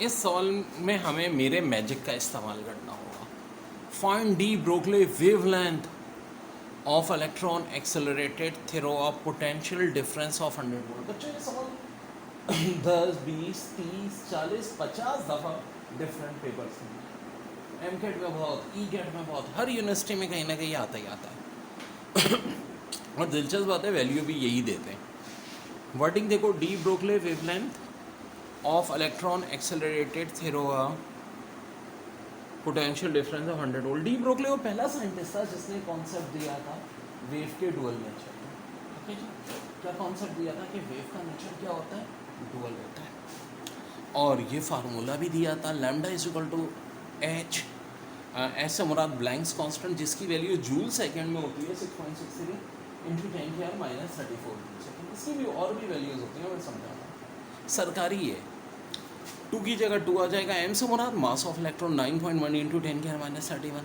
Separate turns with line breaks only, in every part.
इस सवाल में हमें मेरे मैजिक का इस्तेमाल करना होगा। Find de Broglie wavelength of electron accelerated through a potential difference of 100 volt. बच्चों ये सवाल 10, 20, 30, 40, 50 दफ़ा डिफरेंट पेपर्स में, एम कैट में बहुत, ई कैट में बहुत, हर यूनिवर्सिटी में कहीं ना कहीं आता ही आता है। और दिलचस्प बात है, वैल्यू भी यही देते हैं। वर्डिंग देखो, de Broglie wavelength of electron accelerated through a potential difference of 100 volt. De Broglie वो पहला साइंटिस्ट था जिसने कॉन्सेप्ट दिया था वेव के डुअल नेचर का। ठीक है जी, क्या कॉन्सेप्ट दिया था कि वेव का नेचर क्या होता है, डुअल होता है। और ये फार्मूला भी दिया था, lambda is equal to h, ऐसे मुराद ब्लैंक्स कांस्टेंट जिसकी वैल्यू जूल सेकंड में होती है 6.63 इंटू 10⁻34 सेकंड। इसकी भी और भी वैल्यूज़ होती हैं, मैं समझाता। सरकारी है, 2 की जगह 2 आ जाएगा। एम से मुराद मास ऑफ इलेक्ट्रॉन 9.1 इंटू 10⁻31,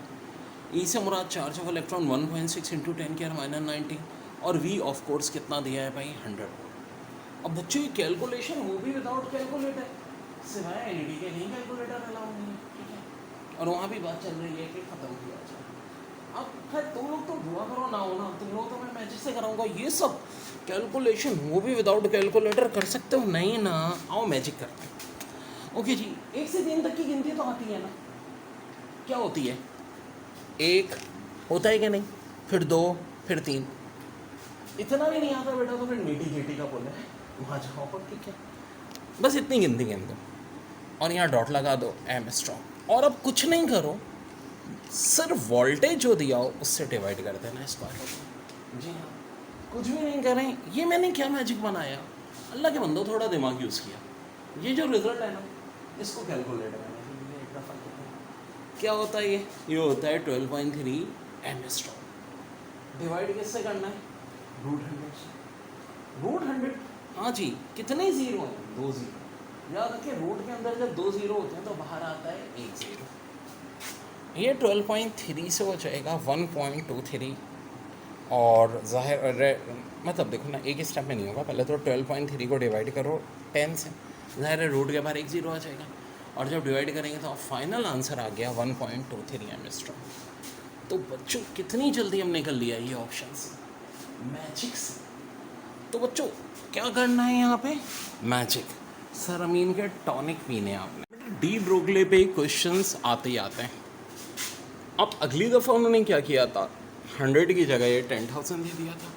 ई से मुराद चार्ज ऑफ इलेक्ट्रॉन 1.6 इंटू 10⁻19, और वी ऑफ कोर्स कितना दिया है भाई, 100 वोल्ट। अब बच्चों ये कैलकुलेशन वो भी विदाउट कैलकुलेटर, सिवाय एलईडी के कहीं कैलकुलेटर अलाउ नहीं है। ठीक है, और वहाँ भी बात चल रही है कि ख़त्म किया जाए। अब खैर तुम लोग तो दुआ करो ना हो ना, तुम लोग तो मैं मैजिक से कराऊंगा। ये सब कैलकुलेशन वो भी विदाउट कैलकुलेटर कर सकते हो, नहीं ना, आओ मैजिक करते हैं। ओके जी, 1 से 3 तक की गिनती तो आती है ना, क्या होती है, 1 होता है कि नहीं, फिर 2, फिर 3। इतना भी नहीं आता बेटा तो फिर मीठी चीटी का पुल है, वहाँ जाओ पर। ठीक है, बस इतनी गिनती गिन दो और यहाँ डॉट लगा दो, एम स्ट्रॉन्ग। और अब कुछ नहीं करो, सिर्फ वोल्टेज जो दिया हो उससे डिवाइड कर देना स्क्वायर। जी हाँ, कुछ भी नहीं करें। ये मैंने क्या मैजिक बनाया, अल्लाह के बंदो थोड़ा दिमाग यूज़ किया। ये जो रिजल्ट है ना, इसको कैलकुलेट करना एक दफ़ा क्या होता है। ये होता है 12.3 एम स्ट्रॉन्ग। डिवाइड किससे करना है, √100 से। √100, हाँ जी, कितने ज़ीरो हैं, 2 ज़ीरो। याद रखिए, रूट के अंदर जब 2 ज़ीरो होते हैं तो बाहर आता है 1 ज़ीरो। ये 12.3 से हो जाएगा 1.23, और ज़ाहिर मतलब देखो ना, एक स्टेप में नहीं होगा, पहले तो 12.3 को डिवाइड करो 10 से, ज़ाहिर है रूट के बाहर 1 ज़ीरो आ जाएगा, और जब डिवाइड करेंगे तो फाइनल आंसर आ गया 1.23 एम स्ट्रॉन्ग। तो बच्चों कितनी जल्दी हमने कर लिया ये ऑप्शंस मैजिक से। तो बच्चों क्या करना है यहाँ पे, मैजिक। सर अमीन के टॉनिक पीने आपने। डी ब्रोगले पे क्वेश्चंस आते ही आते हैं। अब अगली दफ़ा उन्होंने क्या किया था, 100 की जगह ये 10,000 दे दिया था।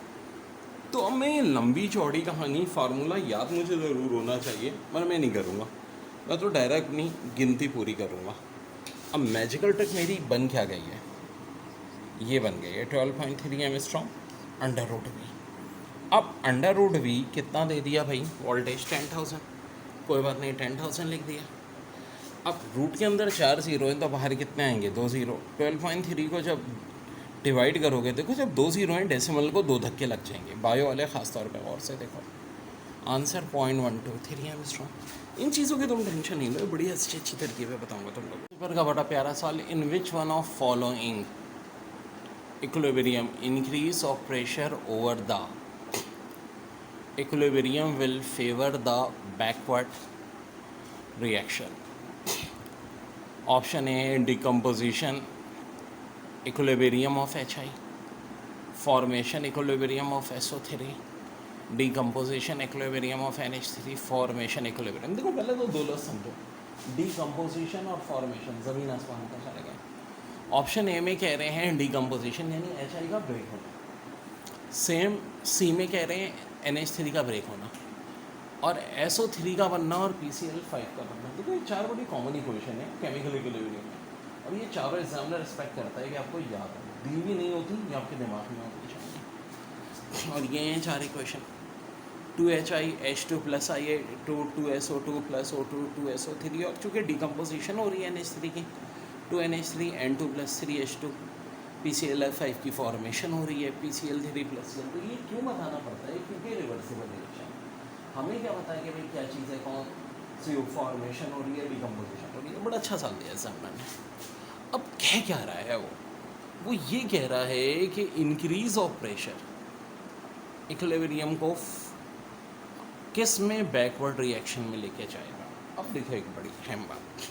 तो अब मैं ये लंबी चौड़ी कहानी, फार्मूला याद मुझे ज़रूर होना चाहिए, मगर मैं नहीं करूँगा, मैं तो डायरेक्ट अपनी गिनती पूरी करूँगा। अब मैजिकल ट्रिक मेरी बन क्या गई है, ये बन गई है 12.3 एम स्ट्रॉन्ग √V। अब √V कितना दे दिया भाई, वोल्टेज 10,000, कोई बात नहीं, 10,000 लिख दिया। अब रूट के अंदर 4 ज़ीरो हैं तो बाहर कितने आएंगे, 2 ज़ीरो। 12.3 को जब डिवाइड करोगे, देखो जब 2 ज़ीरो हैं डेसिमल को 2 धक्के लग जाएंगे। बायो वाले ख़ास तौर पे गौर से देखो, आंसर 0.123 एम स्ट्रॉन्ग। इन चीज़ों की तुम टेंशन नहीं लो, बड़ी अच्छी तरकीबें बताऊंगा तुम लोग। पेपर का बड़ा प्यारा सवाल, in which one of following equilibrium increase of pressure over the equilibrium will favor the backward reaction. Option A, decomposition equilibrium of Hi, formation equilibrium of SO3, decomposition equilibrium of NH3, formation equilibrium। देखो पहले तो दो लफ्ज़ समझो, decomposition और formation ज़मीन आसमान का फर्क है। ऑप्शन ए में कह रहे हैं decomposition यानी Hi का ब्रेक होना, सेम सी में कह रहे हैं NH3 का ब्रेक होना, और SO3 का बनना और PCl5 का बनना। देखो ये 4 बड़ी कॉमन इक्वेशन है केमिकल इक्विलिब्रियम में, और ये चारों एग्जामिनर रिस्पेक्ट करता है कि आपको याद है, दी भी नहीं होती या आपके दिमाग में होती चाहिए। और ये हैं 4 equation, 2Hi H2 + Ia2 2SO2 + O2 2SO3, और चूँकि डिकम्पोजिशन हो रही है NH3 की, 2NH3 N2 + 3H2, PCl5 की फॉर्मेशन हो रही है, PCl3+Cl। तो ये क्यों बताना पड़ता है, क्योंकि रिवर्सिबल रिएक्शन। हमें क्या पता है कि भाई क्या चीज़ है, कौन सी फॉर्मेशन हो रही है, डिकम्पोजिशन हो रही है। बड़ा अच्छा साल दिया एग्जामिनर ने। अब कह क्या रहा है वो ये कह रहा है कि इंक्रीज ऑफ प्रेशर इक्विलिब्रियम को किस में बैकवर्ड रिएक्शन में लेके जाएगा। अब देखो एक बड़ी अहम बात,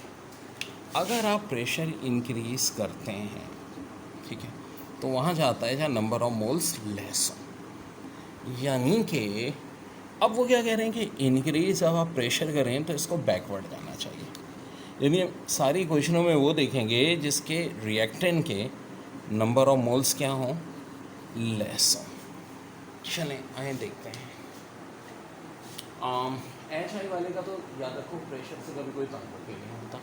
अगर आप प्रेशर इंक्रीज करते हैं, ठीक है, तो वहाँ जाता है जहाँ नंबर ऑफ मोल्स लेस हो, यानी कि अब वो क्या कह रहे हैं कि इंक्रीज अब आप प्रेशर करें तो इसको बैकवर्ड जाना चाहिए। यानी सारी क्वेश्चनों में वो देखेंगे जिसके रिएक्टेंट के नंबर ऑफ मोल्स क्या हों, लेस हों। चलें आए देखते हैं। HI वाले का तो याद रखो प्रेशर से कभी कोई ताल्लुक ही नहीं होता।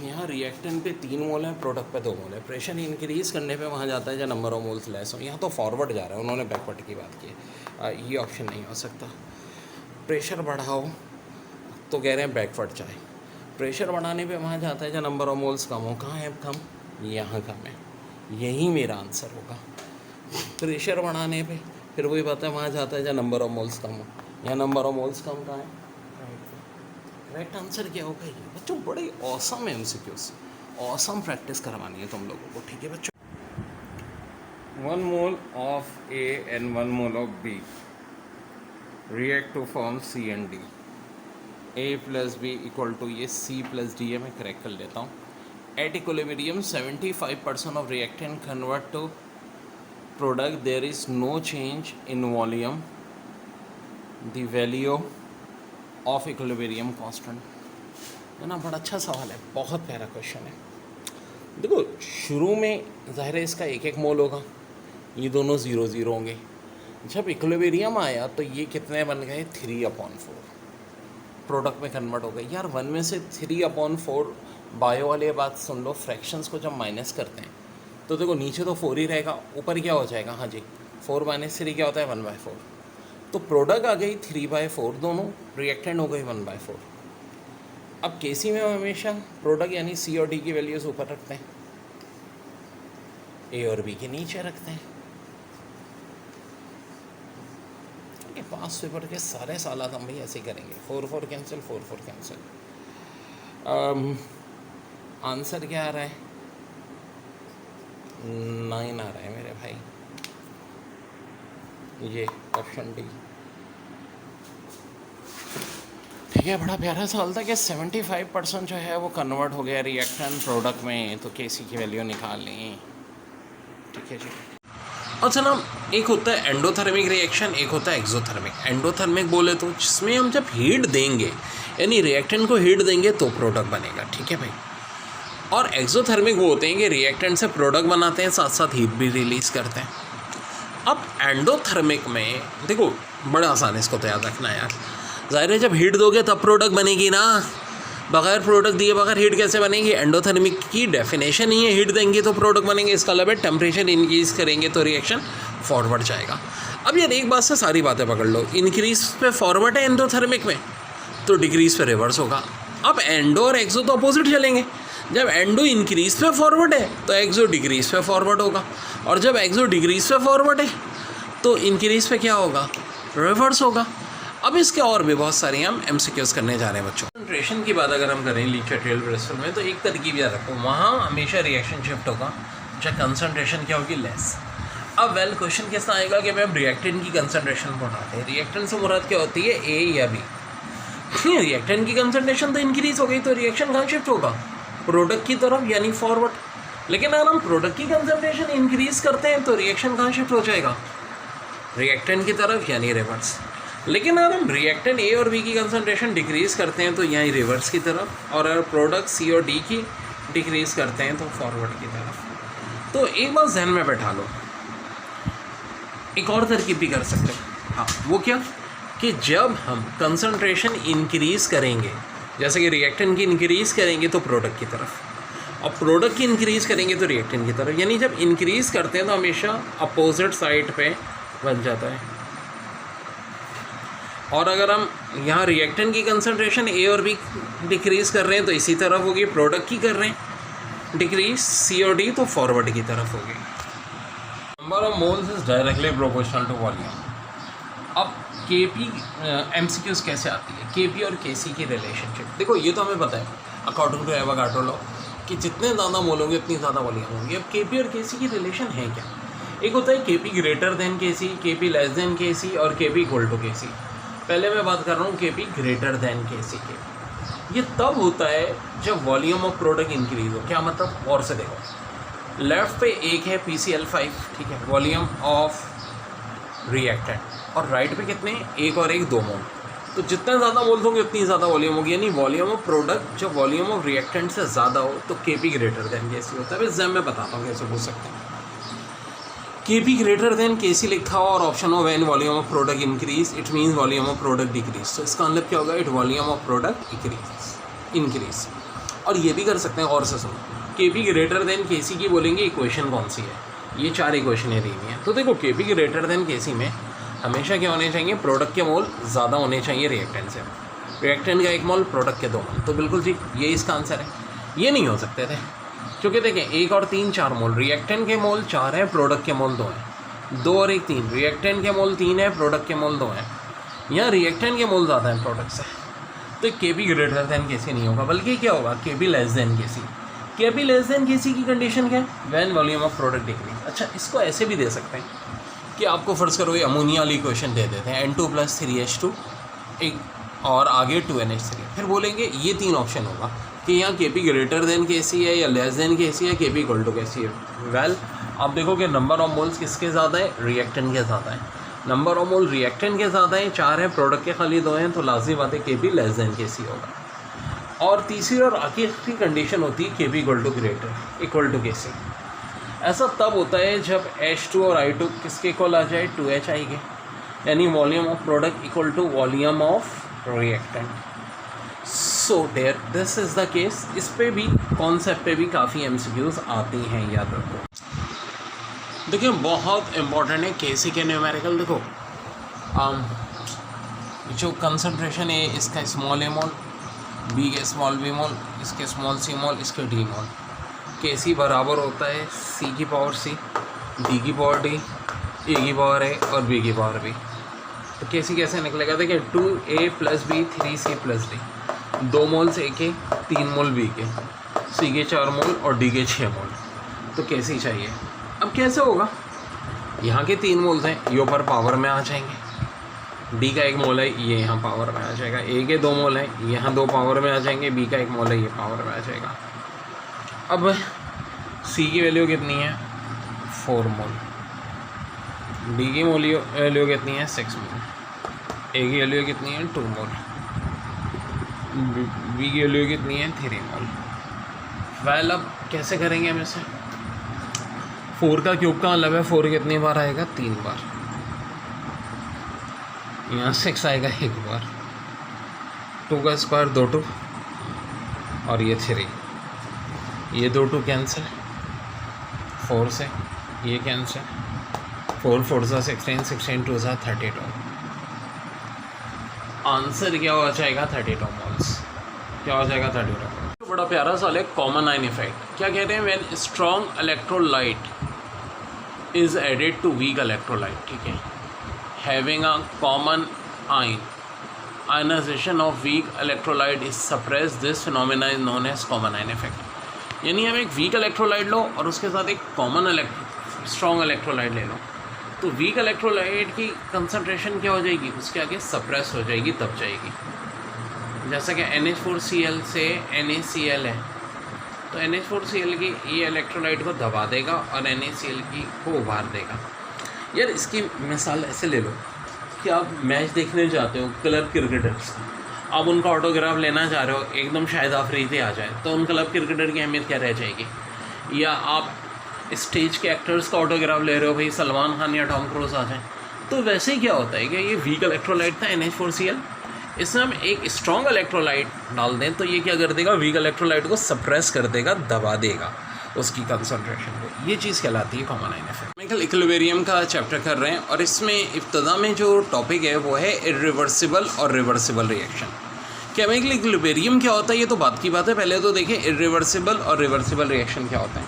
यहाँ रिएक्टेंट पे 3 मोल है, प्रोडक्ट पे 2 मोल है। प्रेशर इंक्रीज़ करने पे वहाँ जाता है जब नंबर ऑफ मोल्स लेस हो। यहाँ तो फॉरवर्ड जा रहा है, उन्होंने बैकवर्ड की बात की है, ये ऑप्शन नहीं हो सकता। प्रेशर बढ़ाओ तो कह रहे हैं बैकवर्ड जाए। प्रेशर बढ़ाने पे वहाँ जाता है जब नंबर ऑफ मोल्स कम हो। कहाँ है कम? यहाँ कम है, यही मेरा आंसर होगा। प्रेशर बढ़ाने पे फिर वही बात है, वहाँ जाता है जब नंबर ऑफ मोल्स कम हो। यहाँ नंबर ऑफ मोल्स कम कहाँ है? करेक्ट आंसर क्या होगा? ये बच्चों बड़े ऑसम है एमसीक्यूज, ऑसम प्रैक्टिस करवानी है तुम लोगों को, ठीक है बच्चों। 1 mole of A and 1 mole of B react to form C and D. A plus B equal to ये C plus D है, मैं करेक्ट कर लेता हूँ। At equilibrium 75% of reactant convert to product, there is no change in volume, the value of equilibrium constant। है ना, बड़ा अच्छा सवाल है, बहुत प्यारा क्वेश्चन है। देखो शुरू में ज़ाहिर है इसका 1-1 मोल होगा, ये दोनों 0-0 होंगे। जब इक्विलिब्रियम आया तो ये कितने बन गए? 3/4 प्रोडक्ट में कन्वर्ट हो गए। यार 1 में से 3/4 बायो वाले बात सुन लो, फ्रैक्शंस को जब माइनस करते हैं तो देखो नीचे तो 4 ही रहेगा, ऊपर क्या हो जाएगा? हाँ जी, 4 - 3 क्या होता है? 1/4। तो प्रोडक्ट आ गई 3/4, दोनों रिएक्टेंट हो गई 1/4। अब केसी में हमेशा प्रोडक्ट यानी सी और डी की वैल्यूज़ ऊपर रखते हैं, ए और बी के नीचे रखते हैं। कि पास पेपर के सारे साल हम भाई ऐसे ही करेंगे। 4 कैंसिल, 4 कैंसिल। आंसर क्या आ रहा है? 9 आ रहा है मेरे भाई, ये ऑप्शन डी। ठीक है, बड़ा प्यारा सवाल था कि 75% जो है वो कन्वर्ट हो गया रिएक्टेंट प्रोडक्ट में, तो केसी की वैल्यू निकाल लें। ठीक है जी। अच्छा ना, एक होता है एंडोथर्मिक रिएक्शन, एक होता है एक्सोथर्मिक। एंडोथर्मिक बोले तो जिसमें हम जब हीट देंगे यानी रिएक्टेंट को हीट देंगे तो प्रोडक्ट बनेगा, ठीक है भाई। और एक्सोथर्मिक वो होते हैं कि रिएक्टेंट से प्रोडक्ट बनाते हैं, साथ साथ हीट भी रिलीज़ करते हैं। अब एंडोथर्मिक में देखो बड़ा आसान है, इसको तो याद रखना यार। ज़ाहिर है जब हीट दोगे तब प्रोडक्ट बनेगी ना, बगैर प्रोडक्ट दिए बगैर हीट कैसे बनेगी? एंडोथर्मिक की डेफिनेशन ही है हीट देंगे तो प्रोडक्ट बनेंगे। इसका मतलब है टेम्परेचर इंक्रीज़ करेंगे तो रिएक्शन फॉरवर्ड जाएगा। अब यार एक बात से सारी बातें पकड़ लो, इंक्रीज पे फॉरवर्ड है एंडोथर्मिक में, तो डिक्रीज पे रिवर्स होगा। अब एंडो और एक्सो तो अपोजिट चलेंगे। जब एंडो इंक्रीज पे फॉरवर्ड है तो एक्सो डिक्रीज पे फॉरवर्ड होगा, और जब एक्सो डिक्रीज पे फॉरवर्ड है तो इंक्रीज पे क्या होगा? रिवर्स होगा। अब इसके और भी बहुत सारे हम एमसीक्यूज करने जा रहे हैं बच्चों। कंसंट्रेशन की बात अगर हम करें लीचेट्रियल ब्रेस्टल में, तो एक तरकीब याद रखो, वहाँ हमेशा रिएक्शन शिफ्ट होगा जब कंसंट्रेशन क्या होगी? लेस। अब वेल क्वेश्चन कैसा आएगा कि मैम रिएक्टेंट की कंसंट्रेशन बढ़ाते हैं, रिएक्टेंट से मुराद क्या होती है? ए या बी। रिएक्टेंट की कंसंट्रेशन तो इंक्रीज हो गई तो रिएक्शन कहाँ शिफ्ट होगा? प्रोडक्ट की तरफ, यानी फॉरवर्ड। लेकिन अगर हम प्रोडक्ट की कंसंट्रेशन इंक्रीज करते हैं तो रिएक्शन कहाँ शिफ्ट हो जाएगा? रिएक्टेंट की तरफ, यानी रिवर्स। लेकिन अगर हम रिएक्टेंट ए और बी की कंसंट्रेशन डिक्रीज़ करते हैं तो यहाँ रिवर्स की तरफ, और अगर प्रोडक्ट सी और डी की डिक्रीज़ करते हैं तो फॉरवर्ड की तरफ। तो एक बात जहन में बैठा लो, एक और तरकीब भी कर सकते हो। हाँ, वो क्या कि जब हम कंसंट्रेशन इंक्रीज़ करेंगे, जैसे कि रिएक्टेंट की इंक्रीज़ करेंगे तो प्रोडक्ट की तरफ, और प्रोडक्ट की इंक्रीज़ करेंगे तो रिएक्टेंट की तरफ। यानी जब इंक्रीज़ करते हैं तो हमेशा अपोजिट साइड पे बन जाता है। और अगर हम यहाँ रिएक्टेंट की कंसंट्रेशन ए और बी डिक्रीज़ कर रहे हैं तो इसी तरफ होगी, प्रोडक्ट की कर रहे हैं डिक्रीज सी और डी तो फॉरवर्ड की तरफ होगी। Number of moles is directly proportional to volume. अब के पी एमसीक्यूज कैसे आती है? के पी और के सी की रिलेशनशिप देखो, ये तो हमें पता है अकॉर्डिंग टू एवोगाड्रो लॉ कि जितने ज़्यादा मोल होंगे उतनी ज़्यादा वॉल्यूम होंगी। अब के पी और के सी की रिलेशन है क्या? एक होता है के पी ग्रेटर देन के सी, के पी लेस देन के सी, और के पी इक्वल टू के सी। पहले मैं बात कर रहा हूँ के पी ग्रेटर देन के सी के। ये तब होता है जब वॉल्यूम ऑफ प्रोडक्ट इंक्रीज हो। क्या मतलब, और से देखो, लेफ्ट पे एक है PCl5, ठीक है, वॉल्यूम ऑफ रिएक्टेंट, और राइट पे कितने, एक और एक 2 मोल। तो जितना ज़्यादा मोल्स होंगे उतनी ज़्यादा वॉल्यूम होगी, यानी वॉल्यूम ऑफ प्रोडक्ट जब वॉल्यूम ऑफ रिएक्टेंट से ज़्यादा हो तो Kp ग्रेटर देन Kc होता है। एग्जाम में बताता हूँ कैसे पूछ सकते हैं। Kp ग्रेटर देन Kc लिखा हो और ऑप्शन हो when volume of product increase, it means volume of product decrease. तो इसका मतलब क्या होगा, it volume of product increase. और ये भी कर सकते हैं, और से सुनो, Kp ग्रेटर देन Kc की बोलेंगे इक्वेशन कौन सी है, ये 4 इक्वेशनें दी हुई हैं। तो देखो Kp ग्रेटर देन Kc में हमेशा क्या होने चाहिए, प्रोडक्ट के मोल ज़्यादा होने चाहिए रिएक्टेंट से। रिएक्टेंट का 1 मोल, प्रोडक्ट के 2 मोल। तो बिल्कुल ठीक, ये इसका आंसर है। ये नहीं हो सकते थे, क्योंकि देखें 1 और 3 4 मोल, रिएक्टेंट के मोल 4 हैं, प्रोडक्ट के मोल 2 हैं। 2 और 1 3, रिएक्टेंट के मोल 3 है, प्रोडक्ट के मोल 2 हैं। यहाँ रिएक्टेंट के मोल ज़्यादा हैं प्रोडक्ट से, तो Kp ग्रेटर देन Kc नहीं होगा, बल्कि क्या होगा, Kp less than Kc। Kp less than Kc की कंडीशन क्या है, when volume of product decrease. अच्छा, इसको ऐसे भी दे सकते हैं कि आपको फ़र्ज़ करो ये अमोनिया वाली इक्वेशन दे देते हैं, N2 + 3H2 एक, और आगे 2NH3। फिर बोलेंगे ये 3 ऑप्शन होगा कि यहाँ Kp ग्रेटर देन Kc है, या लेस देन Kc है, Kp इक्वल टू Kc है। वेल, आप देखो कि नंबर ऑफ मोल्स किसके ज़्यादा है, रिएक्टेंट के ज़्यादा है। नंबर ऑफ मोल रिएक्टेंट के ज़्यादा है, 4 है, प्रोडक्ट के खाली 2 हैं, तो लाज़मी बात है Kp लेस देन Kc होगा। और तीसरी और आखिरी कंडीशन होती है Kp इक्वल टू Kc। ऐसा तब होता है जब H2 और I2 किसके इक्वल आ जाए, 2H आई के, यानी volume of product equal to volume of reactant. So there this is the case. इस पे भी, कॉन्सेप्ट पे भी काफ़ी MCQs आती हैं, याद रखो। देखिए बहुत इंपॉर्टेंट है Kc के न्यूमेरिकल। देखो जो कंसंट्रेशन है इसका स्मॉल ए मोल, B के स्मॉल b मोल, इसके स्मॉल c मोल, इसके d मोल। Kc बराबर होता है C की पावर C, D की पावर D, A की पावर A और B की पावर B। तो Kc कैसे निकलेगा, देखिए 2A + B 3C + D, 2 moles A के, 3 मोल B के, C के 4 मोल और D के 6 मोल। तो Kc चाहिए। अब कैसे होगा, यहाँ के 3 मोल्स हैं, ये ऊपर पावर में आ जाएंगे, D का 1 मोल है, ये यहाँ पावर में आ जाएगा, A के 2 मोल हैं, यहाँ 2 पावर में आ जाएंगे, B का 1 मोल है, ये पावर में आ जाएगा। अब C की वैल्यू कितनी है, 4 मोल, D की वैल्यू कितनी है, 6 मोल, A की वैल्यू कितनी है, 2 मोल, B की वैल्यू कितनी है, 3 मोल। वेल, अब कैसे करेंगे हम इसे, 4 का क्यूब का मतलब है 4 कितनी बार आएगा, 3 बार, यहाँ 6 आएगा 1 बार, 2 का स्क्वायर 2 2 और ये 3, ये 2 2 कैंसिल, 4 से ये कैंसिल, 4 4 सा 16, 16 2 सा 32। आंसर क्या हो जाएगा, 32 मोल्स। क्या हो जाएगा, 32 मोल्स। बड़ा प्यारा सवाल है, कॉमन आयन इफेक्ट। क्या कहते हैं, when strong electrolyte is added to weak electrolyte, ठीक है, having a common ion, ionization of weak electrolyte is suppress, this phenomena is known as common ion effect. यानी हम एक वीक इलेक्ट्रोलाइट लो और उसके साथ एक कॉमन स्ट्रॉन्ग इलेक्ट्रोलाइट ले लो, तो वीक इलेक्ट्रोलाइट की कंसंट्रेशन क्या हो जाएगी, उसके आगे सप्रेस हो जाएगी, दब जाएगी। जैसा कि NH4Cl से NaCl है, तो NH4Cl की ये इलेक्ट्रोलाइट को दबा देगा और NaCl की को उभार देगा। यार इसकी मिसाल ऐसे ले लो कि आप मैच देखने जाते हो, क्लब क्रिकेटर्स, आप उनका ऑटोग्राफ लेना चाह रहे हो, एकदम शाहिद आफरीदी आ जाए, तो उन क्लब क्रिकेटर की अहमियत क्या रह जाएगी। या आप स्टेज के एक्टर्स का ऑटोग्राफ ले रहे हो, भाई सलमान खान या टॉम क्रूज आ जाए, तो वैसे ही क्या होता है कि ये वीक इलेक्ट्रोलाइट था NH4Cl, इसमें हम एक स्ट्रॉन्ग इलेक्ट्रोलाइट डाल दें तो ये क्या कर देगा, वीक इलेक्ट्रोलाइट को सप्रेस कर देगा, दबा देगा उसकी कंसंट्रेशन को। ये चीज़ कहलाती है common ion effect. Chemical equilibrium का चैप्टर कर रहे हैं और इसमें इब्तदा में जो टॉपिक है वो है इरिवर्सिबल और रिवर्सिबल रिएक्शन। केमिकल इक्विलिब्रियम क्या होता है ये तो बात की बात है, पहले तो देखें इरिवर्सिबल और रिवर्सिबल रिएक्शन क्या होता है।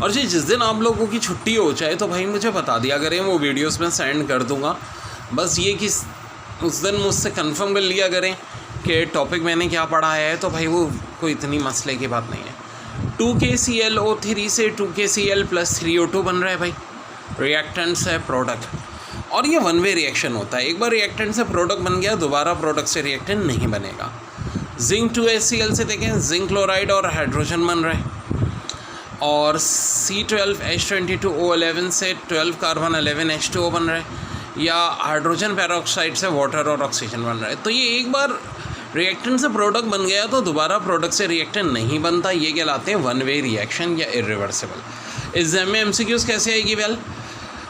और जी जिस दिन आप लोगों की छुट्टी हो जाए तो भाई मुझे बता दिया करें, वो वीडियोस में सेंड कर दूंगा। बस ये कि उस दिन मुझसे कंफर्म कर लिया करें कि टॉपिक मैंने क्या पढ़ा है, तो भाई वो कोई इतनी मसले की बात नहीं है। 2KClO3 से 2KCl + 3O2 बन रहा है भाई, रिएक्टेंट्स है प्रोडक्ट, और ये 1 वे रिएक्शन होता है। एक बार रिएक्टेंट से प्रोडक्ट बन गया, दोबारा प्रोडक्ट से रिएक्टेंट नहीं बनेगा। जिंक 2HCl से देखें जिंक क्लोराइड और हाइड्रोजन बन रहा है, और C12H22O11 से 12 कार्बन 11 H2O बन रहा है, या हाइड्रोजन पेरोक्साइड से वाटर और ऑक्सीजन बन रहा है। तो ये एक बार रिएक्टेंट से प्रोडक्ट बन गया तो दोबारा प्रोडक्ट से रिएक्टेंट नहीं बनता, ये कहलाते हैं वन वे रिएक्शन या इरिवर्सिबल। एग्जाम में MCQs कैसे आएगी? वेल,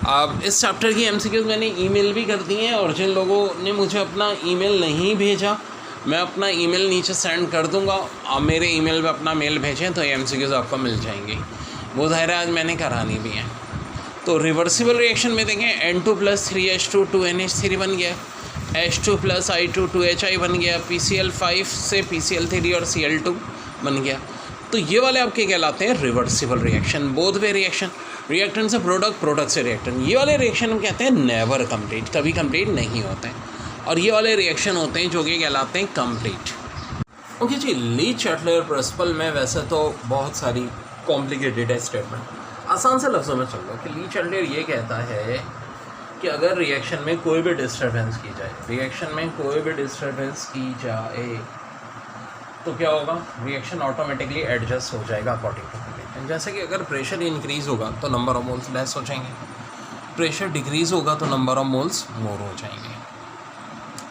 अब इस चैप्टर की MCQs मैंने ईमेल भी कर दी हैं, और जिन लोगों ने मुझे अपना ईमेल नहीं भेजा, मैं अपना ईमेल नीचे सेंड कर दूंगा, आप मेरे ईमेल पे अपना मेल भेजें तो MCQs आपको मिल जाएंगी। वो ज़ाहिर है आज मैंने करानी भी हैं। तो रिवर्सिबल रिएक्शन में देखें N2 + 3H2 2NH3 बन गया, H2 + I2 2HI बन गया, PCl5 से PCl3 और Cl2 बन गया। तो ये वाले आपके कहलाते हैं reversible reaction, both way reaction, reactant से प्रोडक्ट, प्रोडक्ट से रिएक्टेंट। ये वाले रिएक्शन हम कहते हैं नेवर कंप्लीट, कभी कंप्लीट नहीं होते हैं, और ये वाले रिएक्शन होते हैं जो कि कहलाते हैं कंप्लीट। ओके जी, ली चैटलर प्रिंसिपल में वैसे तो बहुत सारी कॉम्प्लिकेटेड है स्टेटमेंट, आसान से लफ्ज़ों में चल लो कि ली चैटलर ये कहता है कि अगर रिएक्शन में कोई भी डिस्टर्बेंस की जाए, रिएक्शन में कोई भी डिस्टर्बेंस की जाए तो क्या होगा? रिएक्शन ऑटोमेटिकली एडजस्ट हो जाएगा अकॉर्डिंग टू कंडीशन। जैसे कि अगर प्रेशर इंक्रीज़ होगा तो नंबर ऑफ मोल्स लेस हो जाएंगे, प्रेशर डिक्रीज़ होगा तो नंबर ऑफ मोल्स मोर हो जाएंगे।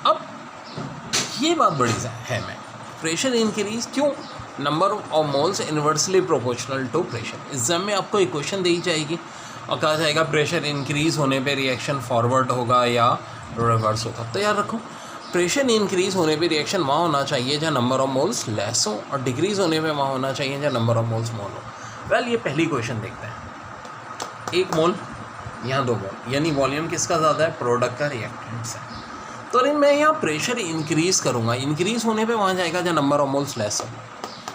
अब ये बात बड़ी है, मैं प्रेशर इंक्रीज़ क्यों? Number of moles inversely proportional to pressure. Exam में आपको एक क्वेश्चन दी जाएगी और कहा जाएगा प्रेशर इंक्रीज़ होने पे रिएक्शन फॉरवर्ड होगा या रिवर्स होगा। तो याद रखो, प्रेशर इंक्रीज़ होने पे रिएक्शन वहाँ होना चाहिए जहाँ नंबर ऑफ मोल्स लेस हो, और डिक्रीज़ होने पे वहाँ होना चाहिए जहाँ नंबर ऑफ मोल्स मोर हो। वेल, ये पहली क्वेश्चन देखते हैं। 1 मोल यहाँ 2 मोल, यानी वॉल्यूम किसका ज़्यादा है? प्रोडक्ट का, रिएक्टेंट से। तो मैं यहाँ प्रेशर इंक्रीज़ करूँगा, इंक्रीज़ होने पे वहाँ जाएगा जहाँ नंबर ऑफ मोल्स लेस हो,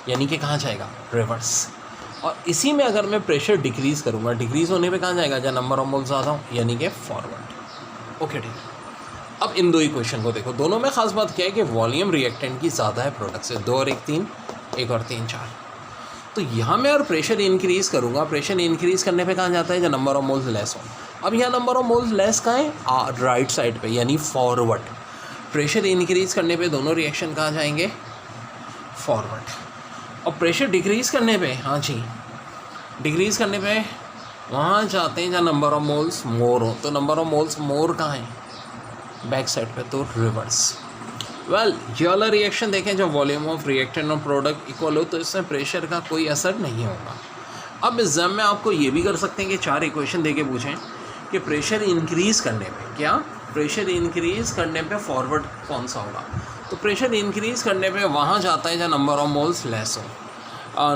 यानी कि कहाँ जाएगा? रिवर्स। और इसी में अगर मैं प्रेशर डिक्रीज़ करूँगा, डिक्रीज़ होने पे कहाँ जाएगा? जहाँ नंबर ऑफ मोल्स ज़्यादा हो, यानी कि फॉरवर्ड। ओके, ठीक है। अब इन दो इक्वेशन को देखो, दोनों में ख़ास बात क्या है कि वॉल्यूम रिएक्टेंट की ज़्यादा है प्रोडक्ट से, 2 और 1 3, 1 और 3 4। तो यहाँ मैं और प्रेशर इंक्रीज़ करूँगा, प्रेशर इंक्रीज़ करने पे कहाँ जाता है? जहाँ नंबर ऑफ मोल्स लेस हो। अब यहाँ नंबर ऑफ मोल्स लेस कहाँ है? राइट साइड पे, यानी फॉरवर्ड। प्रेशर इंक्रीज़ करने पे दोनों रिएक्शन कहाँ जाएंगे? फॉरवर्ड। और प्रेशर डिक्रीज़ करने पे, हाँ जी, डिक्रीज़ करने पे वहाँ जाते हैं जहाँ नंबर ऑफ मोल्स मोर हो। तो नंबर ऑफ मोल्स मोर कहाँ है? बैक साइड पे, तो रिवर्स। वेल, ये वाला रिएक्शन देखें जब वॉल्यूम ऑफ रिएक्टेंट और प्रोडक्ट इक्वल हो तो इसमें प्रेशर का कोई असर नहीं होगा। अब एग्जाम में आपको ये भी कर सकते हैं कि 4 इक्वेशन दे के पूछें कि प्रेशर इंक्रीज़ करने पे, क्या प्रेशर इंक्रीज़ करने पे फॉरवर्ड कौन सा होगा? तो प्रेशर इंक्रीज़ करने पे वहाँ जाता है जहाँ नंबर ऑफ मोल्स लेस हो।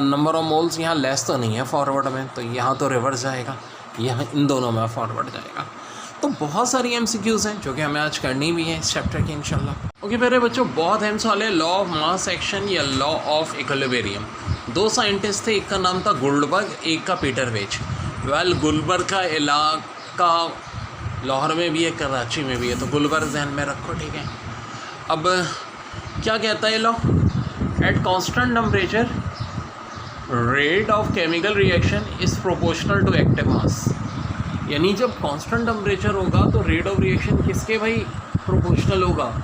नंबर ऑफ मोल्स यहाँ लेस तो नहीं है फॉरवर्ड में, तो यहाँ तो रिवर्स जाएगा, यहाँ इन दोनों में फॉरवर्ड जाएगा। तो बहुत सारी MCQs हैं जो कि हमें आज करनी भी है इस चैप्टर की इंशाल्लाह। ओके मेरे बच्चों, बहुत अहम सवाल है, लॉ ऑफ मास एक्शन या लॉ ऑफ इक्विलिब्रियम। 2 साइंटिस्ट थे, एक का नाम था गुल्डबर्ग, एक का पीटर वेज। वेल, गुल्डबर्ग का इलाका लाहौर में भी है, कराची में भी है, तो गुल्डबर्ग जहन में रखो, ठीक है। अब क्या कहता है law? At constant temperature rate of chemical reaction is proportional to active mass. यानी जब कांस्टेंट टेम्परेचर होगा तो रेट ऑफ रिएक्शन किसके भाई? प्रोपोर्शनल होगा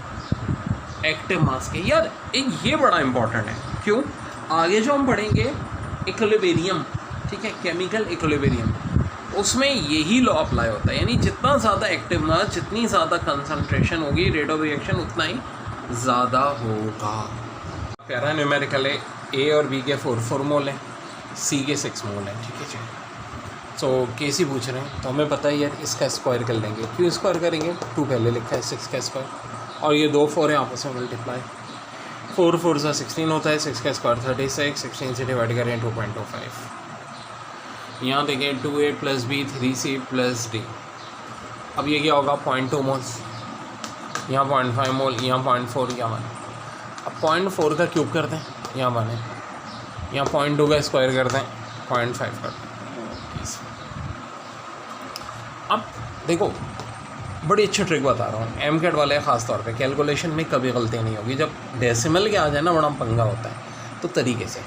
एक्टिव मास के। यार एक ये बड़ा इंपॉर्टेंट है, क्यों? आगे जो हम पढ़ेंगे इक्विलिब्रियम, ठीक है, केमिकल इक्विलिब्रियम, उसमें यही लॉ अप्लाई होता है। यानी जितना ज़्यादा एक्टिव मास, जितनी ज़्यादा कंसंट्रेशन होगी, रेट ऑफ रिएक्शन उतना ही ज़्यादा होगा। प्यारा न्यूमेरिकल है, A और B के 4 मोल है, C के 6 मोल है, ठीक है जी। तो कैसी पूछ रहे हैं, तो हमें पता है यार इसका स्क्वायर कर लेंगे। क्यों स्क्वायर करेंगे? 2 पहले लिखा है, 6 का स्क्वायर, और ये 2 4 है, आपस में मल्टीप्लाई, 4 4 से 16 होता है, 6 का स्क्वायर 36, 16 से डिवाइड करें 2.25। यहाँ देखें 2A + B 3C + D। अब ये क्या होगा? 0.2 मोल्स, यहाँ 0.5 मोल, यहाँ 0.4, यहाँ 1। अब 0.4 का क्यूब करते हैं, यहाँ 1 है, यहाँ 0.2 का स्क्वायर करते हैं, 0.5 करते हैं। अब देखो, बड़ी अच्छी ट्रिक बता रहा हूँ, MCAT वाले ख़ास तौर पे कैलकुलेशन में कभी गलती नहीं होगी। जब डेसिमल के आ जाए ना, बड़ा पंगा होता है। तो तरीके से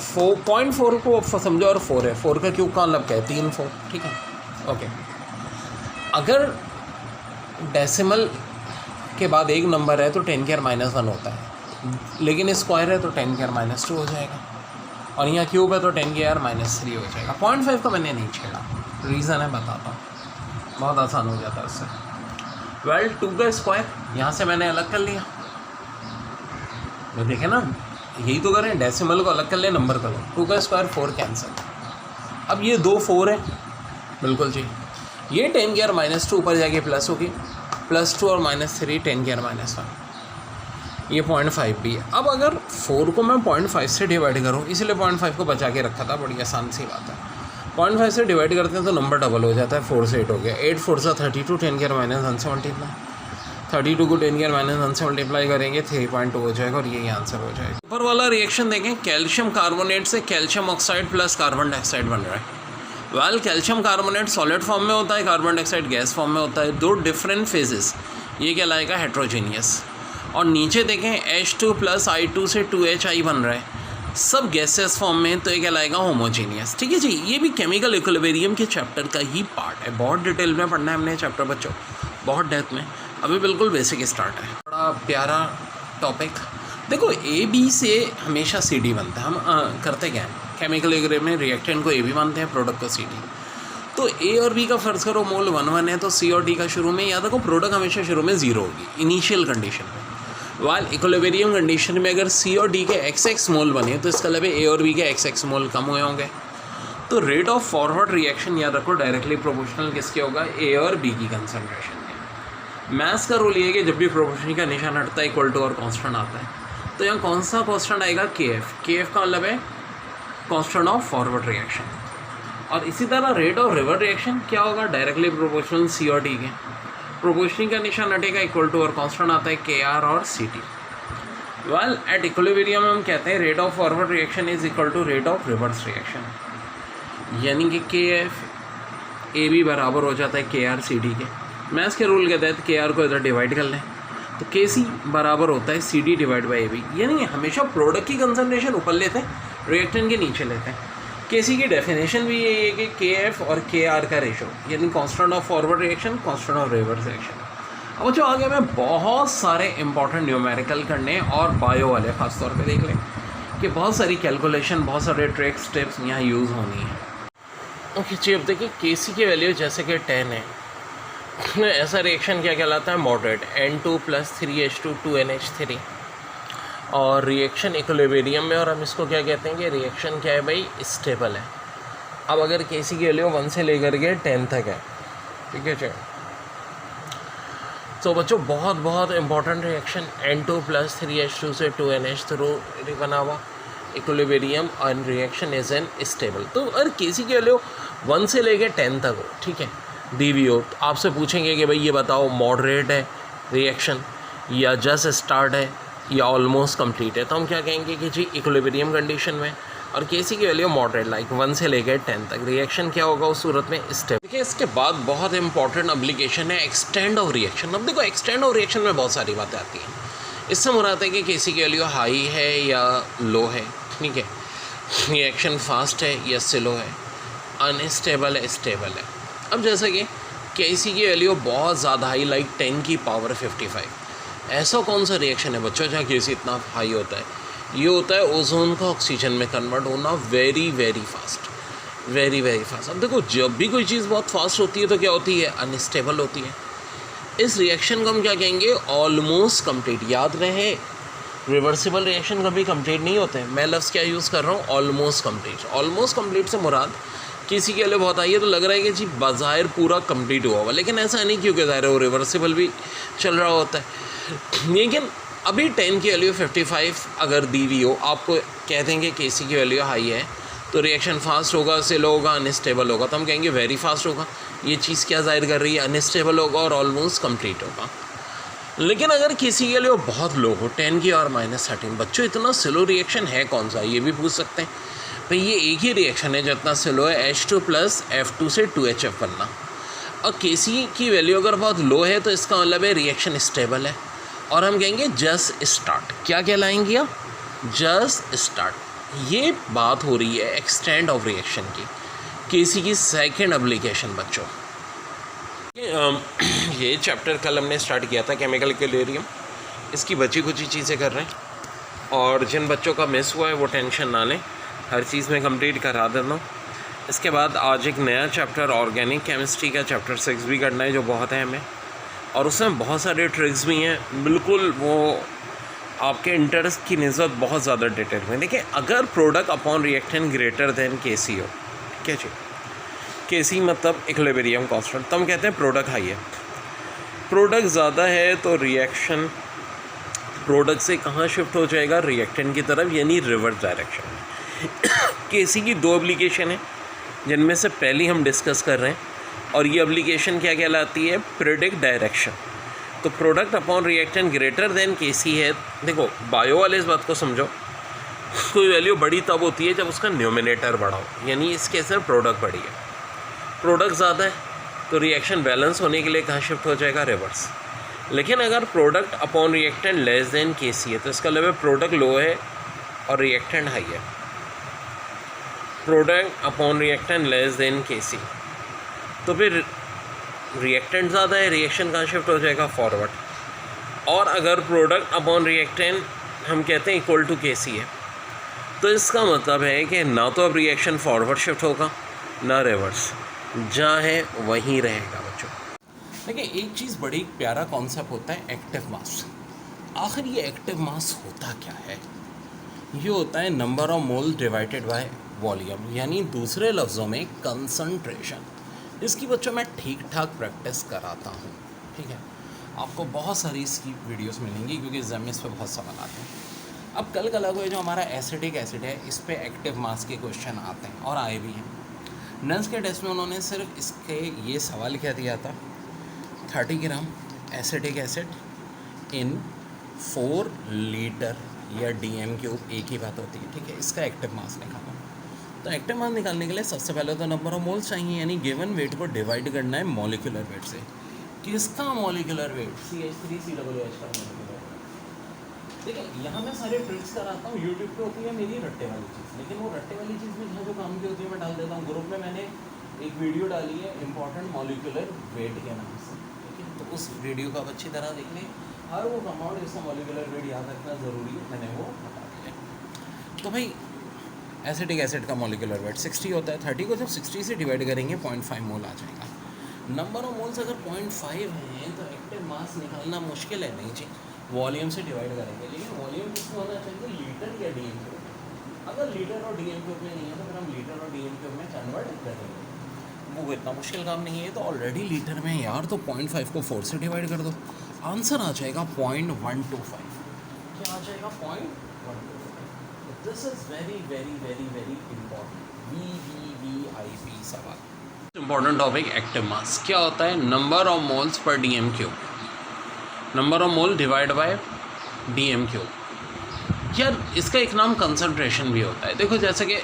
0.4 को समझो, और 4 है, 4 का क्यूब का मतलब क्या है? 3 4, ठीक है, ओके। अगर डेसिमल के बाद एक नंबर है तो 10⁻⁻1 होता है, लेकिन स्क्वायर है तो 10⁻² हो जाएगा, और यहाँ क्यूब है तो 10⁻³ हो जाएगा। 0.5 का मैंने नहीं छेड़ा, रीज़न है बताता हूँ, बहुत आसान हो जाता है उससे। वेल 2 का स्क्वायर यहाँ से मैंने अलग कर लिया, तो देखें ना, यही तो करें, डेसिमल को अलग कर ले, नंबर का लो। 2 का स्क्वायर 4 कैंसिल। अब ये 2 4 है, बिल्कुल जी। ये 10⁻² ऊपर जाके प्लस होगी, +2 और -3 10⁻⁻1। ये 0.5 भी है। अब अगर 4 को मैं 0.5 से डिवाइड करूँ, इसलिए 0.5 को बचा के रखा था, बड़ी आसान सी बात है। 0.5 से डिवाइड करते हैं तो नंबर डबल हो जाता है, 4 से 8 हो गया, 8 4 सा 32, 10⁻⁻1 से मल्टीप्लाई, 32 को 10⁻⁻1 से मल्टीप्लाई करेंगे 3.2 हो जाएगा, और यही आंसर हो जाएगा। ऊपर वाला रिएक्शन देखें, कैल्शियम कार्बोनेट से calcium oxide plus carbon dioxide बन रहा है। Well calcium carbonate solid form में होता है, कार्बन डाइऑक्साइड गैस फॉर्म में होता है, 2 डिफरेंट फेजेस, ये कहलाएगा हेट्रोजीनियस। और नीचे देखें H2 + I2 से 2HI बन रहा है, सब गैसेस फॉर्म में, तो ये कहलाएगा होमोजीनियस। ठीक है जी, ये भी केमिकल इक्विलिब्रियम के चैप्टर का ही पार्ट है, बहुत डिटेल में पढ़ना है हमने चैप्टर बच्चों, बहुत डेप्थ में। अभी बिल्कुल बेसिक स्टार्ट है, बड़ा प्यारा टॉपिक। देखो AB से हमेशा CD बनता है, हम करते क्या हैं केमिकल इक्विलिब्रियम में, रिएक्टेंट को AB मानते हैं, प्रोडक्ट को CD। तो A और B का फ़र्ज़ करो मोल 1 1 है, तो C और D का शुरू में, याद रखो प्रोडक्ट हमेशा शुरू में 0 होगी इनिशियल कंडीशन में। वाल इक्विलिब्रियम कंडीशन में अगर C और D के XX मोल बने, तो इसका मतलब है A और B के XX मोल कम हुए होंगे। तो रेट ऑफ फॉरवर्ड रिएक्शन याद रखो डायरेक्टली प्रोपोर्शनल किसके होगा, A और B की कंसंट्रेशन के। मैथ्स का रूल ये है कि जब भी प्रोपोर्शन का निशान हटता है इक्वल टू और कांस्टेंट आता है, तो यहाँ कौन सा कांस्टेंट आएगा, KF का मतलब है कांस्टेंट ऑफ फॉरवर्ड रिएक्शन। और इसी तरह रेट ऑफ रिवर्स रिएक्शन क्या होगा, डायरेक्टली प्रोपोर्शनल C और D के, प्रोपोर्शनिंग का निशान हटेगा इक्वल टू और कांस्टेंट आता है KR और CT। वेल एट इक्विलिब्रियम हम कहते हैं rate of forward reaction is equal to rate of reverse reaction, यानी कि KF AB बराबर हो जाता है KR CD के। मैथ्स के रूल के तहत KR को इधर डिवाइड कर लें, तो KC बराबर होता है CD डिवाइड बाई AB, यानी हमेशा प्रोडक्ट की कंसंट्रेशन ऊपर लेते हैं, रिएक्टेंट के नीचे लेते हैं। KC की डेफिनेशन भी यही है कि KF और KR का रेशो, यानी constant of forward reaction, constant of reverse reaction. अब जो आगे मैं बहुत सारे इंपॉर्टेंट न्यूमेरिकल करने और बायो वाले खास तौर पे देख लें कि बहुत सारी कैलकुलेशन, बहुत सारे ट्रिक्स टिप्स यहाँ यूज़ होनी है। ओके जी, अब देखिए KC की वैल्यू जैसे कि 10 है, ऐसा रिएक्शन क्या कहलाता है, मॉडरेट, N2 + 3H2 2NH3, और रिएक्शन इक्विलिब्रियम में, और हम इसको क्या कहते हैं कि रिएक्शन क्या है भाई, स्टेबल है। अब अगर KC की वैल्यू 1 से लेकर के 10 तक है, ठीक है जी, तो बच्चों बहुत बहुत इंपॉर्टेंट रिएक्शन, N2 + 3H2 से 2NH3 बना हुआ, इक्विलिब्रियम और रिएक्शन इज एन स्टेबल। तो अगर KC की वैल्यू 1 से लेकर 10 तक हो, ठीक है, दी हुई हो, तो आपसे पूछेंगे कि भाई ये बताओ मॉडरेट है रिएक्शन, या जस्ट स्टार्ट है, या ऑलमोस्ट कंप्लीट है, तो हम क्या कहेंगे कि जी इक्विलिब्रियम कंडीशन में, और KC की वैल्यू मॉडरेट लाइक 1 से लेकर 10 तक, रिएक्शन क्या होगा उस सूरत में, स्टेबल। देखिए इसके बाद बहुत इंपॉर्टेंट एप्लीकेशन है एक्सटेंड ऑफ रिएक्शन। अब देखो एक्सटेंड ऑफ रिएक्शन में बहुत सारी बातें आती हैं, इससे मुराद है कि KC की वैल्यू हाई है या लो है, ठीक है, रिएक्शन फास्ट है या स्लो है, अनस्टेबल है, स्टेबल है। अब जैसे कि KC की वैल्यू बहुत ज़्यादा हाई लाइक 10 की पावर 55, ऐसा कौन सा रिएक्शन है बच्चों जहाँ KC इतना हाई होता है, ये होता है ओजोन का ऑक्सीजन में कन्वर्ट होना very very fast, very very fast. अब देखो जब भी कोई चीज़ बहुत फास्ट होती है तो क्या होती है, अनस्टेबल होती है। इस रिएक्शन को हम क्या कहेंगे, ऑलमोस्ट कंप्लीट। याद रहे रिवर्सिबल रिएक्शन कभी कंप्लीट नहीं होते हैं, मैं लफ्ज़ क्या यूज़ कर रहा हूँ, ऑलमोस्ट कंप्लीट। ऑलमोस्ट कंप्लीट से मुराद किसी के लिए बहुत आई है तो लग रहा है कि जी बाज़ाहिर पूरा कंप्लीट हुआ हुआ, लेकिन ऐसा नहीं, क्योंकि ज़ाहिर है वो रिवर्सिबल भी चल रहा होता है। लेकिन अभी 10 की वैल्यू 55 अगर दी हुई हो, आपको कह देंगे KC की वैल्यू हाई है तो रिएक्शन फास्ट होगा, स्लो होगा, अनस्टेबल होगा, तो हम कहेंगे वेरी फास्ट होगा। ये चीज़ क्या जाहिर कर रही है, अनस्टेबल होगा और ऑलमोस्ट कंप्लीट होगा। लेकिन अगर किसी के लिए वो बहुत लो हो, 10 की और -13, बच्चों इतना स्लो रिएक्शन है कौन सा, ये भी पूछ सकते हैं। भाई ये एक ही रिएक्शन है जितना स्लो है, H2 + F2 से 2HF बनना। और KC की वैल्यू अगर बहुत लो है तो इसका मतलब है रिएक्शन स्टेबल है, और हम कहेंगे जस्ट स्टार्ट। क्या कहलाएंगे आप, जस्ट स्टार्ट। ये बात हो रही है एक्सटेंड ऑफ रिएक्शन की, KC की सेकेंड एप्लीकेशन बच्चों। ये चैप्टर कल हमने स्टार्ट किया था केमिकल इक्विलिब्रियम, इसकी बची कुछ चीज़ें कर रहे हैं।
और जिन बच्चों का मिस हुआ है वो टेंशन ना लें, हर चीज़ में कंप्लीट करा देता हूँ। इसके बाद आज एक नया चैप्टर ऑर्गेनिक केमिस्ट्री का चैप्टर 6 भी करना है, जो बहुत अहम है और उसमें बहुत सारे ट्रिक्स भी हैं। बिल्कुल वो आपके इंटरेस्ट की निस्बत बहुत ज़्यादा डिटेल में। देखिए, अगर product upon reactant greater than KC हो, ठीक है जी, केसी मतलब इक्विलिब्रियम कांस्टेंट, तो हम कहते हैं प्रोडक्ट हाई है। प्रोडक्ट ज़्यादा है तो रिएक्शन प्रोडक्ट से कहाँ शिफ्ट हो जाएगा, रिएक्टेंट की तरफ, यानी रिवर्स डायरेक्शन। केसी की 2 एप्लीकेशन है जिनमें से पहली हम डिस्कस कर रहे हैं, और ये एप्लीकेशन क्या कहलाती है, प्रेडिक्ट डायरेक्शन। तो product upon reactant greater than KC है। देखो, बायो वाले इस बात को समझो, कोई वैल्यू बड़ी तब होती है जब उसका न्यूमिनेटर बड़ा हो, यानी इस केस में प्रोडक्ट बड़ी है। प्रोडक्ट ज़्यादा है तो रिएक्शन बैलेंस होने के लिए कहाँ शिफ्ट हो जाएगा, रिवर्स। लेकिन अगर product upon reactant less than KC है तो इसका मतलब प्रोडक्ट लो है और रिएक्टेंट हाई है। Product upon reactant less than KC, तो फिर रिएक्टेंट ज़्यादा है, रिएक्शन कहाँ शिफ्ट हो जाएगा, फॉरवर्ड। और अगर प्रोडक्ट अपॉन रिएक्टेंट हम कहते हैं इक्वल टू केसी है, तो इसका मतलब है कि ना तो अब रिएक्शन फॉरवर्ड शिफ्ट होगा ना रिवर्स, जहाँ है वहीं रहेगा बच्चों।
देखिए, एक चीज़ बड़ी प्यारा कॉन्सेप्ट होता है एक्टिव मास। आखिर ये एक्टिव मास होता क्या है? ये होता है number of mole divided by volume, यानी दूसरे लफ्ज़ों में कंसंट्रेशन। इसकी बच्चों मैं ठीक ठाक प्रैक्टिस कराता हूँ, ठीक है। आपको बहुत सारी इसकी वीडियोस मिलेंगी क्योंकि एग्जाम में इस पर बहुत सवाल आते हैं। अब कल कल को जो हमारा एसिटिक एसिड है, इस पे एक्टिव मास के क्वेश्चन आते हैं और आए भी हैं। नन्स के टेस्ट में उन्होंने सिर्फ इसके ये सवाल क्या दिया था, 30 ग्राम एसिटिक एसिड इन 4 लीटर या DM³ एक ही बात होती है, ठीक है। इसका एक्टिव मास निकालना, तो एक्टिव मास निकालने के लिए सबसे पहले तो नंबर ऑफ मोल्स चाहिए, यानी गिवन वेट को डिवाइड करना है मॉलिक्यूलर वेट से। किसका मॉलिक्यूलर वेट, CH3COOH का मॉलिक्यूलर वेट। ठीक है, यहाँ मैं सारे ट्रिक्स कराता हूँ। यूट्यूब पे होती है मेरी रट्टे वाली चीज़, लेकिन वो रट्टे वाली चीज़ में जहाँ जो काम की होती है मैं डाल देता हूँ। ग्रुप में मैंने एक वीडियो डाली है इंपॉर्टेंट मॉलिक्यूलर वेट के नाम से, ठीक है। तो उस वीडियो को आप अच्छी तरह देख लें, हर वो कंपाउंड जिसका मॉलिक्यूलर वेट याद रखना ज़रूरी है, मैंने वो बता दिया। तो भाई एसिटिक एसिड का मॉलिक्यूलर वेट 60 होता है। 30 को जब 60 से डिवाइड करेंगे 0.5 मोल आ जाएगा। नंबर ऑफ मोल्स अगर 0.5 हैं तो एक्टिव मास निकालना मुश्किल है नहीं जी, वॉल्यूम से डिवाइड करेंगे। लेकिन वॉल्यूम किसमें होना चाहिए, लीटर या DM³ में। अगर लीटर और DM³ में नहीं है तो फिर हम लीटर और DM³ में कन्वर्ट करेंगे, वो इतना मुश्किल काम नहीं है। तो ऑलरेडी लीटर में यार, तो 0.5 को 4 से डिवाइड कर दो, आंसर आ जाएगा 0.125। क्या आ जाएगा, 0.125। This is very very very very important, VVVIP सवाल।
इंपॉर्टेंट टॉपिक एक्टिव मास क्या होता है, number of moles per DM³, number of mole divide by DM³। यार इसका एक नाम कंसंट्रेशन भी होता है। देखो, जैसे कि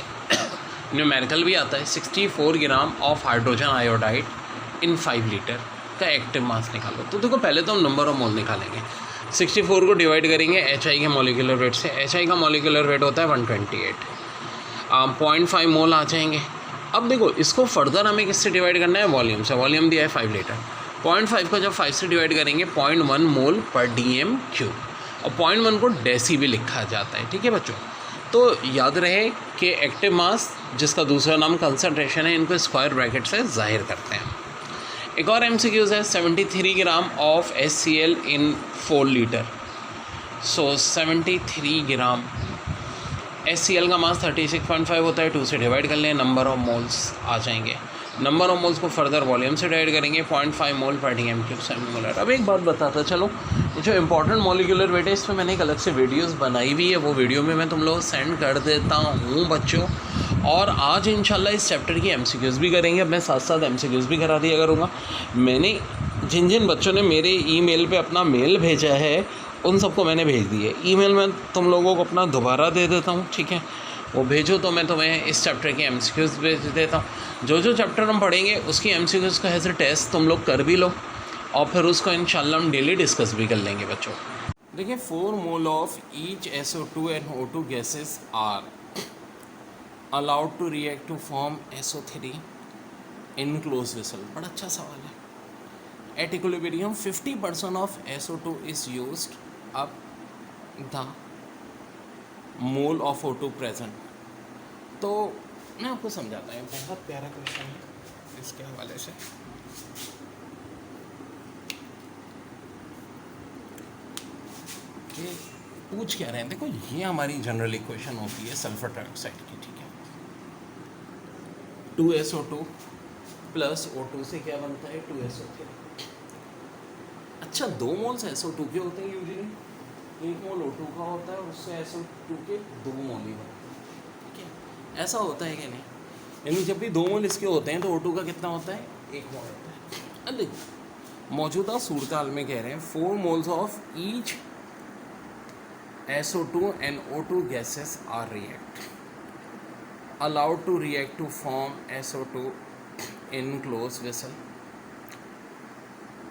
न्यूमेरिकल भी आता है, 64 gram of hydrogen iodide in 5 litre का एक्टिव मास निकालो। तो देखो, पहले तो हम नंबर ऑफ मोल निकालेंगे। 64 को डिवाइड करेंगे HI के मॉलिक्यूलर वेट से। HI का मॉलिक्यूलर वेट होता है 128, 0.5 मोल आ जाएंगे। अब देखो, इसको फर्दर हमें किससे डिवाइड करना है, वॉल्यूम से। वॉल्यूम दिया है 5 लीटर। 0.5 को जब 5 से डिवाइड करेंगे 0.1 मोल पर DM³, और 0.1 को डेसी भी लिखा जाता है, ठीक है बच्चों। तो याद रहे कि एक्टिव मास, जिसका दूसरा नाम कंसंट्रेशन है, इनको स्क्वायर ब्रैकेट से जाहिर करते हैं। एक और MCQs है, 73 gram of HCl in 4 litre. So 73 gram, HCl का मास 36.5 होता है, 2 से डिवाइड कर लें, नंबर ऑफ मोल्स आ जाएंगे। नंबर ऑफ मोल्स को फर्दर वॉल्यूम से डिवाइड करेंगे, 0.5 मोल पर DM³ सेमीमोलर। अब एक बात बताता चलो, जो इंपॉर्टेंट मॉलिक्यूलर वेट है, इसमें मैंने एक अलग से वीडियोस बनाई हुई है, वो वीडियो में मैं तुम लोगों को सेंड कर देता हूँ बच्चों। और आज इंशाल्लाह इस चैप्टर की MCQs भी करेंगे। अब मैं साथ साथ MCQs भी करा दिया करूँगा। मैंने जिन जिन बच्चों ने मेरे ईमेल पे अपना मेल भेजा है, उन सबको मैंने भेज दी है। ईमेल में तुम लोगों को अपना दोबारा दे देता हूँ, ठीक है। वो भेजो तो मैं तुम्हें इस चैप्टर की MCQs भेज देता हूँ। जो जो चैप्टर हम पढ़ेंगे उसकी MCQs का ऐसे टेस्ट तुम लोग कर भी लो, और फिर उसको इंशाल्लाह हम डेली डिस्कस भी कर लेंगे बच्चों।
देखिए, 4 mole of each SO2 and O2 gases are allowed to react to form SO3 in close vessel. बड़ा अच्छा सवाल है। At equilibrium 50% of SO2 is used. अब the mole of O2 present. तो मैं आपको समझाता हूँ, बहुत प्यारा क्वेश्चन है इसके हवाले से। कि पूछ क्या रहे हैं, देखो ये हमारी जनरल इक्वेशन होती है सल्फर ट्राइऑक्साइड की, ठीक है। 2SO2 प्लस O2 से क्या बनता है 2SO3। अच्छा 2 मोल्स SO2 के होते हैं यूजुअली, 1 मोल O2 का होता है और उससे SO2 के 2 मोल ही बनते हैं, ठीक है। ऐसा होता है कि नहीं, यानी जब भी 2 मोल इसके होते हैं तो O2 का कितना होता है 1 मोल होता है। अब देखो मौजूदा सूरत हाल में कह रहे हैं 4 moles of each SO2 and O2 gases are allowed to react to form SO2 in closed vessel.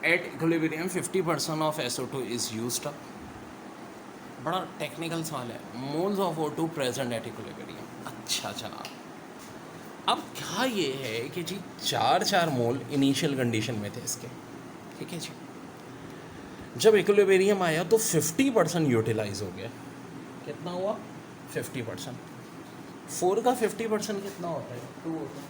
At equilibrium 50% of SO2 is used up. बड़ा टेक्निकल सवाल है, moles of O2 present at equilibrium. अच्छा जनाब, अब क्या ये है कि जी 4 मोल इनिशियल कंडीशन में थे इसके, ठीक है जी। जब इक्विलिब्रियम आया तो 50% यूटिलाइज हो गया। कितना हुआ 50%। 4 का 50% कितना होता है 2 होता है,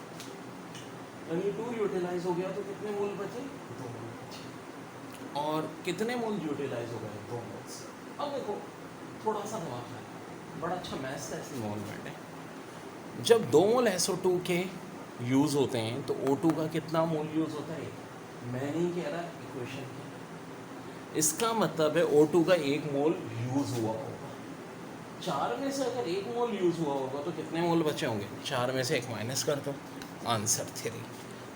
यानी 2 यूटिलाइज हो गया तो कितने मोल बचे 2 मोल बचे। और कितने मोल यूटिलाइज हो गए 2 मोल्स। अब देखो थोड़ा सा दिमाग है, बड़ा अच्छा मैथ्स का इन्वॉल्वमेंट है। जब 2 मोल SO2 के यूज़ होते हैं तो O2 का कितना मोल यूज़ होता है, मैं नहीं कह रहा इक्वेशन की, इसका मतलब है O2 का 1 मोल यूज़ हुआ होगा। 4 में से अगर 1 मोल यूज़ हुआ होगा तो कितने मोल बचे होंगे, 4 में से 1 माइनस कर दो, आंसर 3।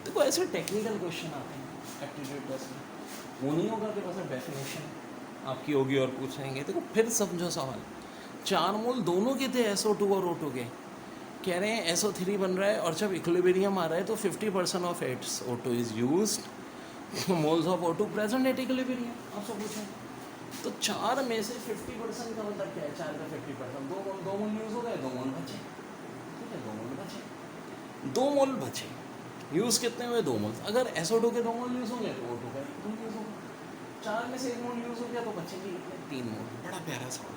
देखो ऐसे टेक्निकल क्वेश्चन आते हैं एप्टीट्यूड टेस्ट में, वो नहीं होगा कि बस डेफिनेशन आपकी होगी और पूछेंगे। देखो फिर समझो सवाल, 4 मोल दोनों के थे SO2 और O2 के, कह रहे हैं SO3 बन रहा है और जब इक्विलिब्रियम आ रहा है तो 50% of SO2 is used, moles of O2 present at equilibrium. आपसे पूछें तो 4 में से 50% का मतलब क्या है, 4 का 50%, 2 मोल यूज़ हो गए, 2 मोल बचे, ठीक है 2 मोल बचे, 2 मोल बचे। यूज़ कितने हुए 2 मोल। अगर SO2 के 2 मोल यूज़ होंगे तो O2 का 1 मोल यूज़ होगा। 4 में से 1 मोल यूज़ हो गया तो बचेंगे कितने 3 मोल। बड़ा प्यारा सवाल।